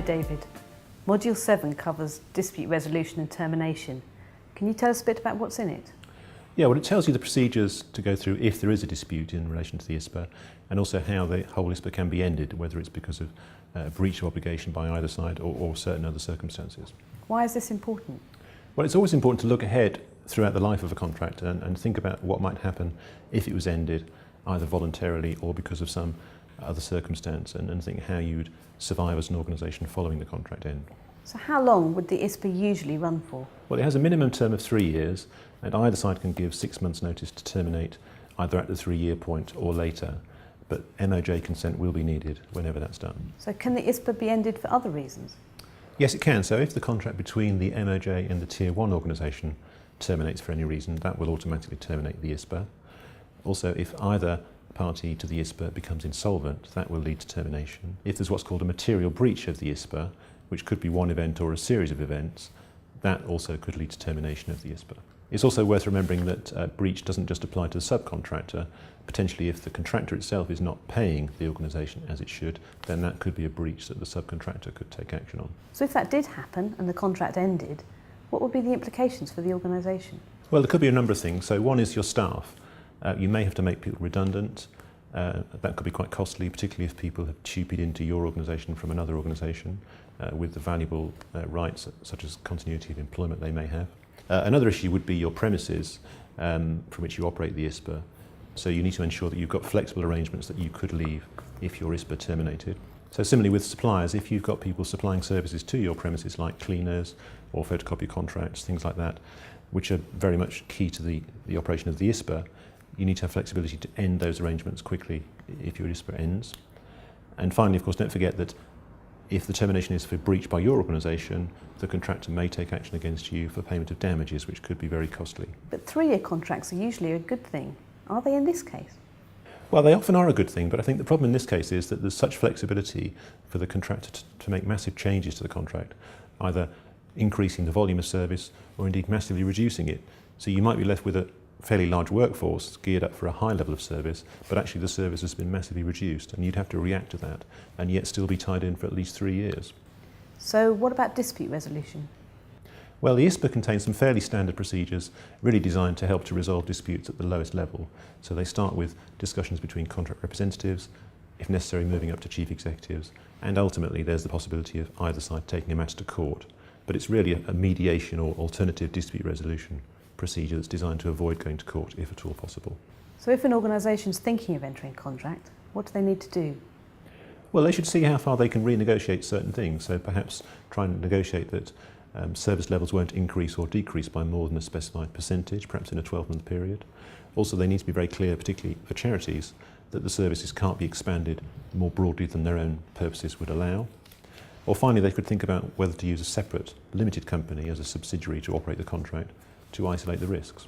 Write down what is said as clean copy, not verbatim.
David. Module 7 covers dispute resolution and termination. Can you tell us a bit about what's in it? Yeah, well, it tells you the procedures to go through if there is a dispute in relation to the ISPA, and also how the whole ISPA can be ended, whether it's because of breach of obligation by either side or certain other circumstances. Why is this important? Well, it's always important to look ahead throughout the life of a contract and think about what might happen if it was ended, either voluntarily or because of some other circumstance, and think how you'd survive as an organisation following the contract end. So how long would the ISPA usually run for? Well, it has a minimum term of 3 years, and either side can give 6 months' notice to terminate either at the 3-year point or later, but MOJ consent will be needed whenever that's done. So can the ISPA be ended for other reasons? Yes, it can. So if the contract between the MOJ and the Tier 1 organisation terminates for any reason, that will automatically terminate the ISPA. Also, if either party to the ISPA becomes insolvent, that will lead to termination. If there's what's called a material breach of the ISPA, which could be one event or a series of events, that also could lead to termination of the ISPA. It's also worth remembering that breach doesn't just apply to the subcontractor. Potentially, if the contractor itself is not paying the organisation as it should, then that could be a breach that the subcontractor could take action on. So if that did happen and the contract ended, what would be the implications for the organisation? Well, there could be a number of things. So one is your staff. You may have to make people redundant. That could be quite costly, particularly if people have tupied into your organisation from another organisation with the valuable rights such as continuity of employment they may have. Another issue would be your premises from which you operate the ISPA. So you need to ensure that you've got flexible arrangements that you could leave if your ISPA terminated. So similarly with suppliers, if you've got people supplying services to your premises like cleaners or photocopy contracts, things like that, which are very much key to the operation of the ISPA, you need to have flexibility to end those arrangements quickly if your ISPA ends. And finally, of course, don't forget that if the termination is for breach by your organisation, the contractor may take action against you for payment of damages, which could be very costly. But 3-year contracts are usually a good thing. Are they in this case? Well, they often are a good thing, but I think the problem in this case is that there's such flexibility for the contractor to make massive changes to the contract, either increasing the volume of service or indeed massively reducing it. So you might be left with a fairly large workforce geared up for a high level of service, but actually the service has been massively reduced, and you'd have to react to that and yet still be tied in for at least 3 years. So what about dispute resolution? Well, the ISPA contains some fairly standard procedures really designed to help to resolve disputes at the lowest level. So they start with discussions between contract representatives, if necessary moving up to chief executives, and ultimately there's the possibility of either side taking a matter to court. But it's really a mediation or alternative dispute resolution procedure that's designed to avoid going to court if at all possible. So if an organisation's thinking of entering a contract, what do they need to do? Well, they should see how far they can renegotiate certain things. So perhaps try and negotiate that service levels won't increase or decrease by more than a specified percentage, perhaps in a 12-month period. Also, they need to be very clear, particularly for charities, that the services can't be expanded more broadly than their own purposes would allow. Or finally, they could think about whether to use a separate limited company as a subsidiary to operate the contract to isolate the risks.